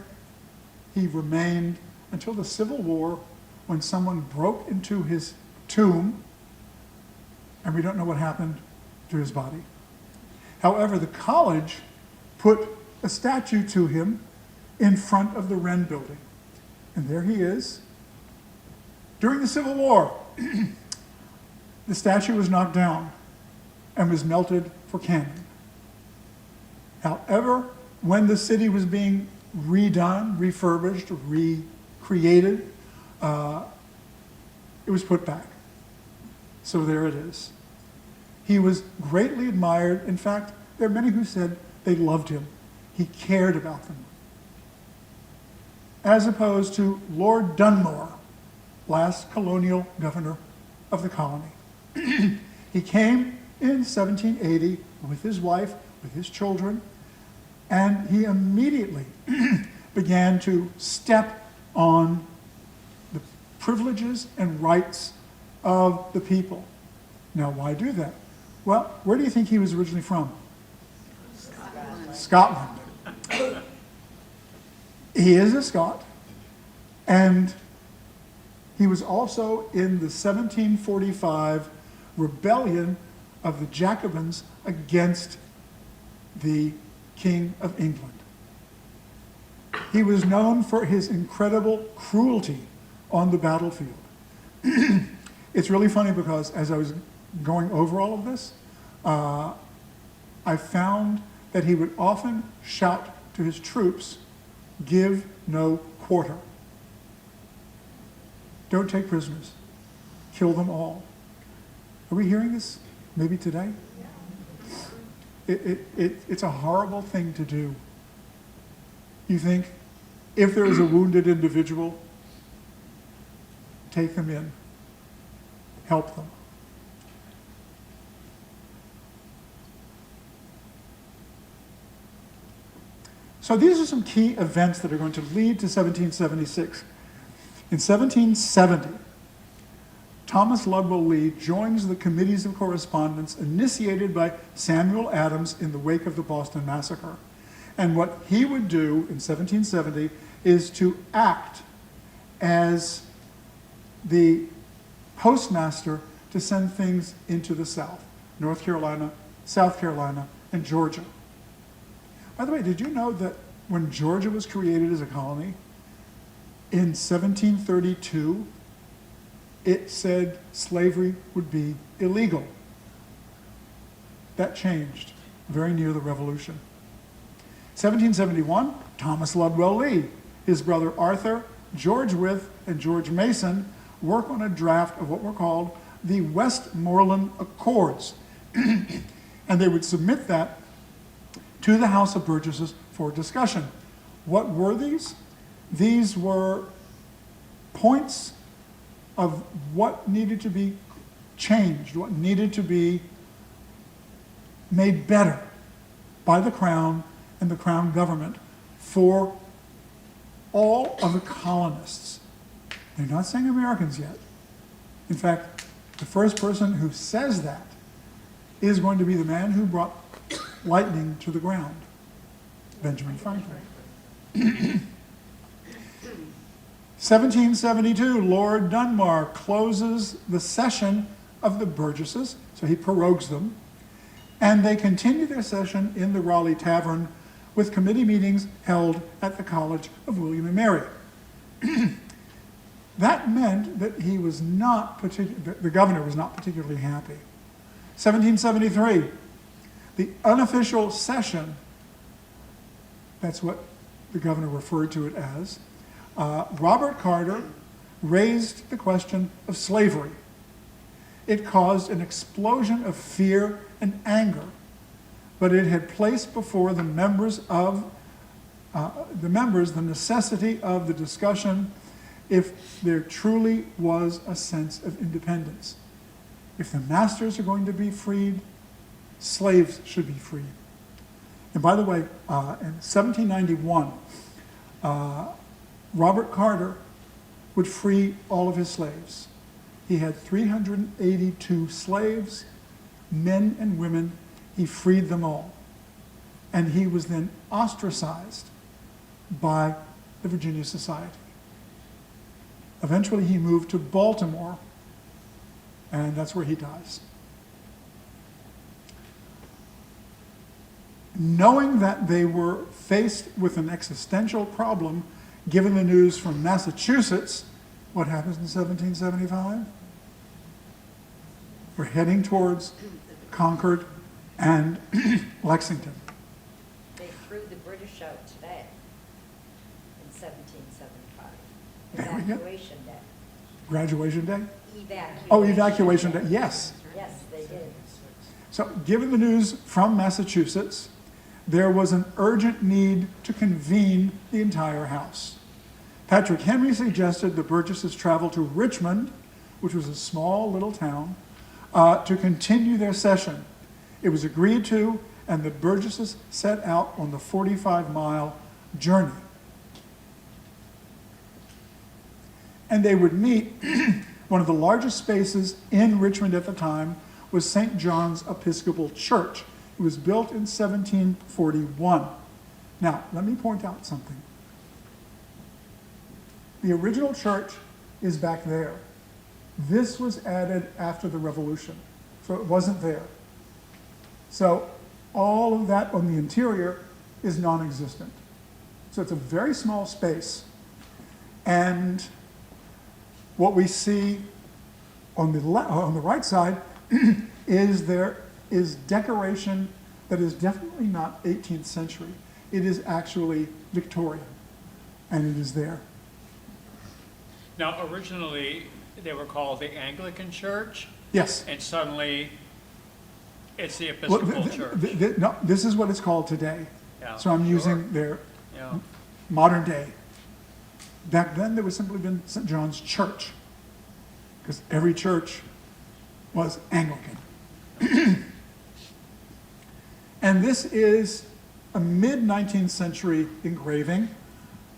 he remained until the Civil War, when someone broke into his tomb, and we don't know what happened to his body. However, the college put a statue to him in front of the Wren building. And there he is. During the Civil War, the statue was knocked down and was melted for cannon. However, when the city was being redone, refurbished, recreated, it was put back. So there it is. He was greatly admired. In fact, there are many who said they loved him. He cared about them. As opposed to Lord Dunmore, last colonial governor of the colony. He came in 1780 with his wife, with his children, and he immediately began to step on the privileges and rights of the people. Now, why do that? Well, where do you think he was originally from? Scotland. He is a Scot, and he was also in the 1745 rebellion of the Jacobins against the King of England. He was known for his incredible cruelty on the battlefield. It's really funny because as I was going over all of this, I found that he would often shout to his troops, "Give no quarter. Don't take prisoners. Kill them all." Are we hearing this maybe today? It's a horrible thing to do. You think, if there is a wounded individual, take them in, help them. So these are some key events that are going to lead to 1776. In 1770, Thomas Ludwell Lee joins the committees of correspondence initiated by Samuel Adams in the wake of the Boston Massacre. And what he would do in 1770 is to act as the postmaster to send things into the South, North Carolina, South Carolina, and Georgia. By the way, did you know that when Georgia was created as a colony, in 1732, it said slavery would be illegal? That changed very near the Revolution. 1771, Thomas Ludwell Lee, his brother Arthur, George Wythe, and George Mason work on a draft of what were called the Westmoreland Accords. And they would submit that to the House of Burgesses for discussion. What were these? These were points of what needed to be changed, what needed to be made better by the Crown and the Crown government for all of the colonists. They're not saying Americans yet. In fact, the first person who says that is going to be the man who brought lightning to the ground, Benjamin Franklin. 1772, Lord Dunmore closes the session of the Burgesses, so he prorogues them, and they continue their session in the Raleigh Tavern with committee meetings held at the College of William and Mary. That meant that he was not the governor was not particularly happy. 1773, the unofficial session, that's what the governor referred to it as, Robert Carter raised the question of slavery. It caused an explosion of fear and anger, but it had placed before the members the necessity of the discussion if there truly was a sense of independence. If the masters are going to be freed, slaves should be freed. And by the way, in 1791, Robert Carter would free all of his slaves. He had 382 slaves, men and women. He freed them all. And he was then ostracized by the Virginia Society. Eventually he moved to Baltimore, and that's where he dies. Knowing that they were faced with an existential problem, given the news from Massachusetts, what happens in 1775? We're heading towards Concord and Lexington. They threw the British out today in 1775. There we go. Evacuation day. Graduation day? Evacuation. Oh, evacuation day, yes. Yes, they did. So given the news from Massachusetts, there was an urgent need to convene the entire House. Patrick Henry suggested the Burgesses travel to Richmond, which was a small little town, to continue their session. It was agreed to, and the Burgesses set out on the 45-mile journey. And they would meet. One of the largest spaces in Richmond at the time was St. John's Episcopal Church. It was built in 1741. Now, let me point out something. The original church is back there. This was added after the Revolution, so it wasn't there. So all of that on the interior is non-existent. So it's a very small space. And what we see on the right side is there is decoration that is definitely not 18th century. It is actually Victorian, and it is there. Now, originally, they were called the Anglican Church, Yes. and suddenly it's the Well, Episcopal Church. no, this is what it's called today. Yeah, So I'm sure. using their Yeah. modern day. Back then, there was simply been St. John's Church, because every church was Anglican. And this is a mid-19th century engraving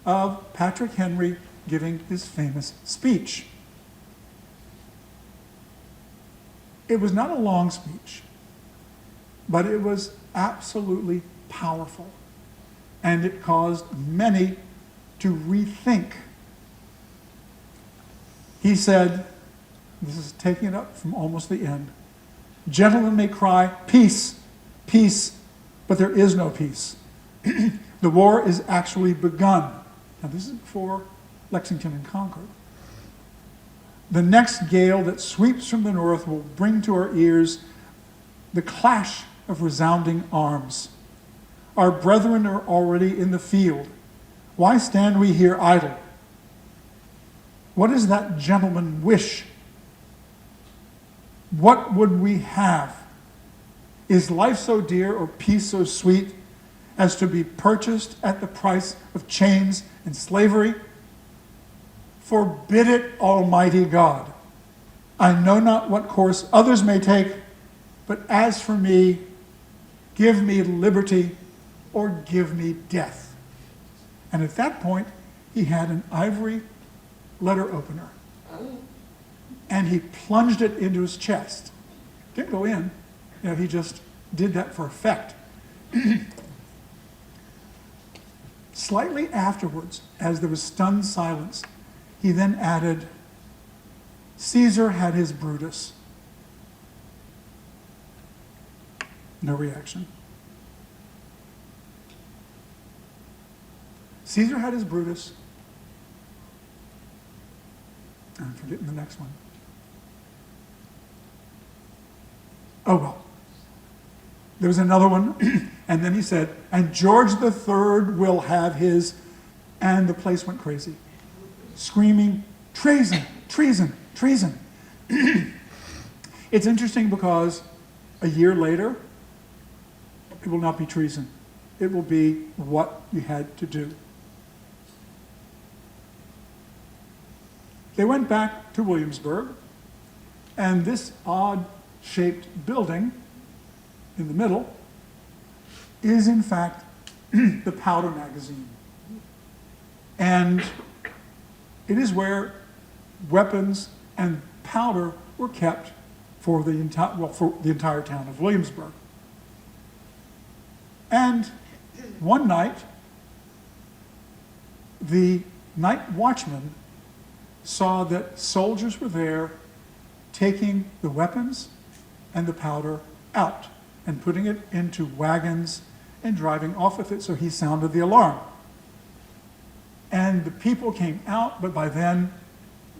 of Patrick Henry giving his famous speech. It was not a long speech, but it was absolutely powerful. And it caused many to rethink. He said, this is taking it up from almost the end, "Gentlemen may cry, peace, peace, but there is no peace. The war is actually begun." Now this is before Lexington and Concord. "The next gale that sweeps from the north will bring to our ears the clash of resounding arms. Our brethren are already in the field. Why stand we here idle? What does that gentleman wish? What would we have? Is life so dear or peace so sweet as to be purchased at the price of chains and slavery? Forbid it, Almighty God. I know not what course others may take, but as for me, give me liberty or give me death." And at that point, he had an ivory letter opener. And he plunged it into his chest. Didn't go in. He just did that for effect. Slightly afterwards, as there was stunned silence, he then added, "Caesar had his Brutus." No reaction. Caesar had his Brutus. I'm forgetting the next one. Oh, well. There was another one, and then he said, "And George III will have his," and the place went crazy, screaming, "Treason, treason, treason." It's interesting because a year later, it will not be treason. It will be what you had to do. They went back to Williamsburg, and this odd-shaped building in the middle is, in fact, the powder magazine. And it is where weapons and powder were kept for the entire town of Williamsburg. And one night, the night watchman saw that soldiers were there taking the weapons and the powder out and putting it into wagons and driving off with it, so he sounded the alarm. And the people came out, but by then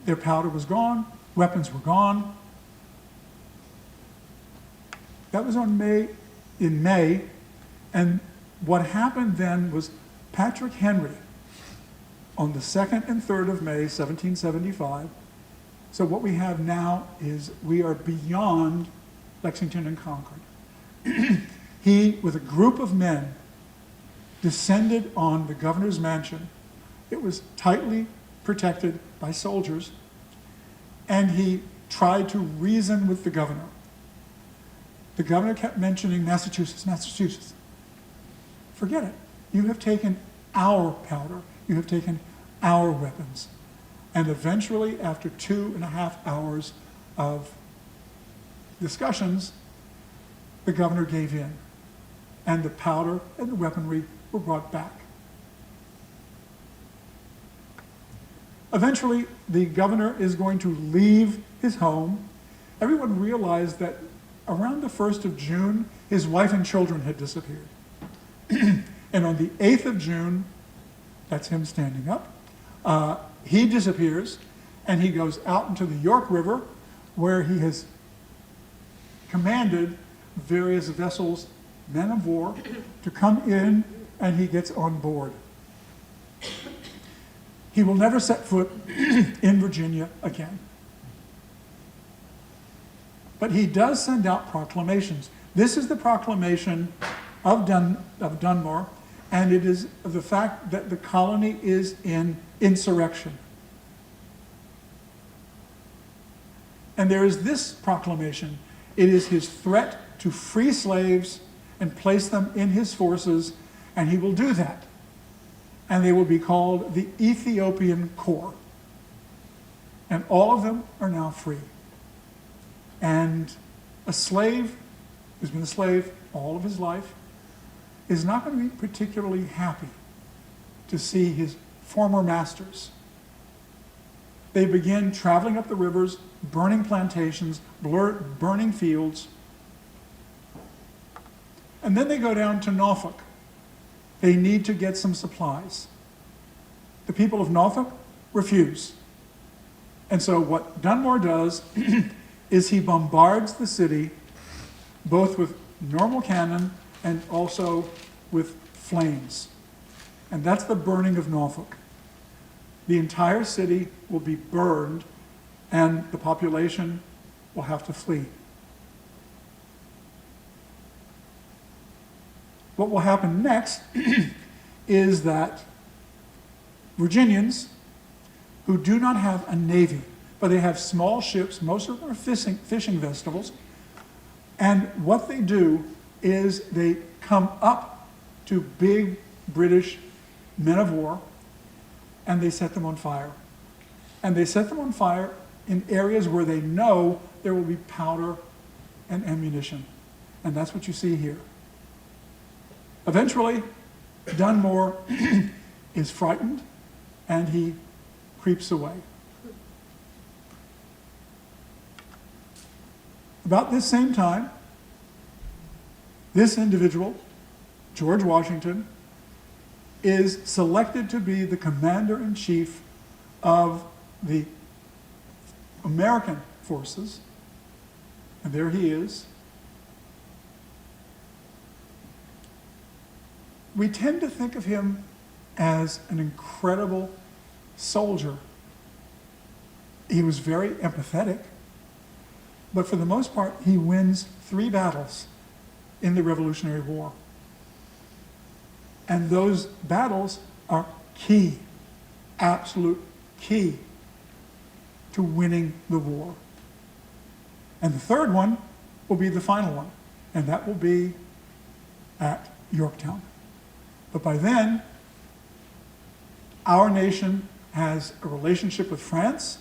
their powder was gone, weapons were gone. That was in May, and what happened then was Patrick Henry, on the 2nd and 3rd of May, 1775, so what we have now is we are beyond Lexington and Concord. He, with a group of men, descended on the governor's mansion. It was tightly protected by soldiers, and he tried to reason with the governor. The governor kept mentioning Massachusetts, Massachusetts. Forget it. You have taken our powder. You have taken our weapons. And eventually, after 2.5 hours of discussions, the governor gave in, and the powder and the weaponry were brought back. Eventually, the governor is going to leave his home. Everyone realized that around the 1st of June, his wife and children had disappeared. And on the 8th of June, that's him standing up, he disappears, and he goes out into the York River, where he has commanded various vessels, men of war, to come in, and he gets on board. He will never set foot in Virginia again. But he does send out proclamations. This is the proclamation of Dunmore, and it is the fact that the colony is in insurrection. And there is this proclamation. It is his threat to free slaves and place them in his forces, and he will do that. And they will be called the Ethiopian Corps. And all of them are now free. And a slave who's been a slave all of his life is not going to be particularly happy to see his former masters. They begin traveling up the rivers, burning plantations, burning fields. And then they go down to Norfolk. They need to get some supplies. The people of Norfolk refuse. And so what Dunmore does is he bombards the city both with normal cannon and also with flames. And that's the burning of Norfolk. The entire city will be burned, and the population will have to flee. What will happen next is that Virginians, who do not have a navy, but they have small ships, most of them are fishing vessels, and what they do is they come up to big British men of war, and they set them on fire. And they set them on fire in areas where they know there will be powder and ammunition. And that's what you see here. Eventually, Dunmore is frightened, and he creeps away. About this same time, this individual, George Washington, is selected to be the commander-in-chief of the American forces. And there he is. We tend to think of him as an incredible soldier. He was very empathetic, but for the most part, he wins 3 battles in the Revolutionary War. And those battles are key, absolute key to winning the war. And the third one will be the final one, and that will be at Yorktown. But by then, our nation has a relationship with France.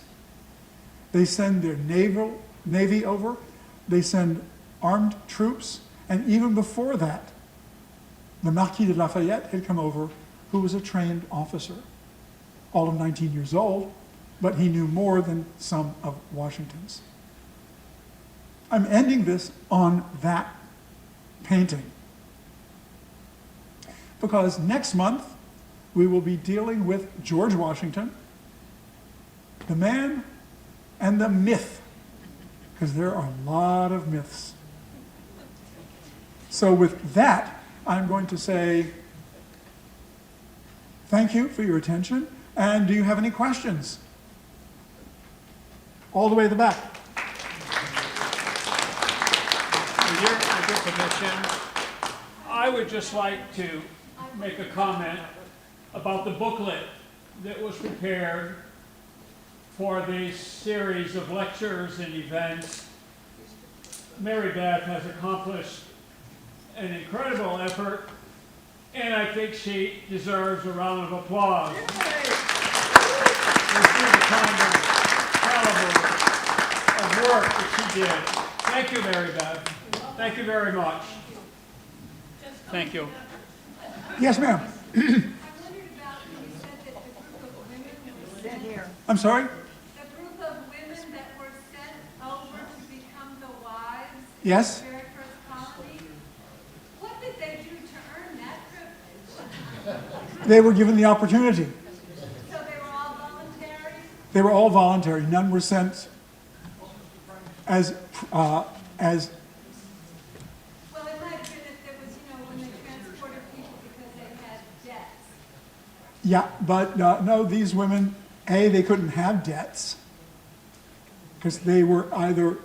They send their navy over. They send armed troops. And even before that, the Marquis de Lafayette had come over, who was a trained officer, all of 19 years old, but he knew more than some of Washington's. I'm ending this on that painting, because next month we will be dealing with George Washington, the man and the myth, because there are a lot of myths. So with that, I'm going to say thank you for your attention, and do you have any questions? All the way to the back. With your permission, I would just like to make a comment about the booklet that was prepared for this series of lectures and events. Mary Beth has accomplished an incredible effort, and I think she deserves a round of applause. You see the kind of caliber of work that she did. Thank you, Mary Beth. Thank you very much. Thank you. Yes, ma'am. I wondered about when you said that the group of women were sent, I'm sorry? the group of women that were sent over to become the wives Yes? of the very first colony. What did they do to earn that privilege? They were given the opportunity. So they were all voluntary? They were all voluntary. None were sent as Well, it might have been if there was, when they transported people because they had debts. yeah, but no, these women, they couldn't have debts because they were either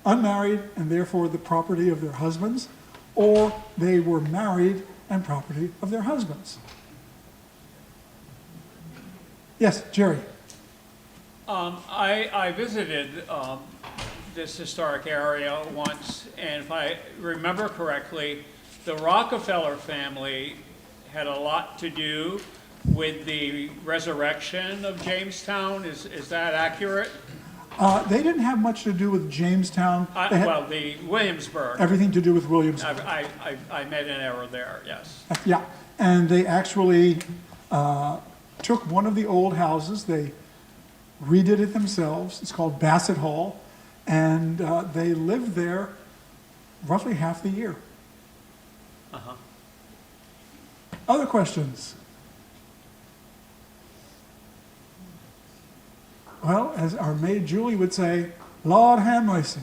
unmarried and therefore the property of their husbands, or they were married and property of their husbands. Yes, Jerry. I visited this historic area once, and if I remember correctly, the Rockefeller family had a lot to do with the resurrection of Jamestown. Is that accurate? They didn't have much to do with Jamestown. They had Well, the Williamsburg. everything to do with Williamsburg. I made an error there, yes. Yeah, and they actually took one of the old houses, they redid it themselves. It's called Bassett Hall, and they lived there roughly half the year. Uh-huh. Other questions? Well, as our maid Julie would say, Lord have mercy.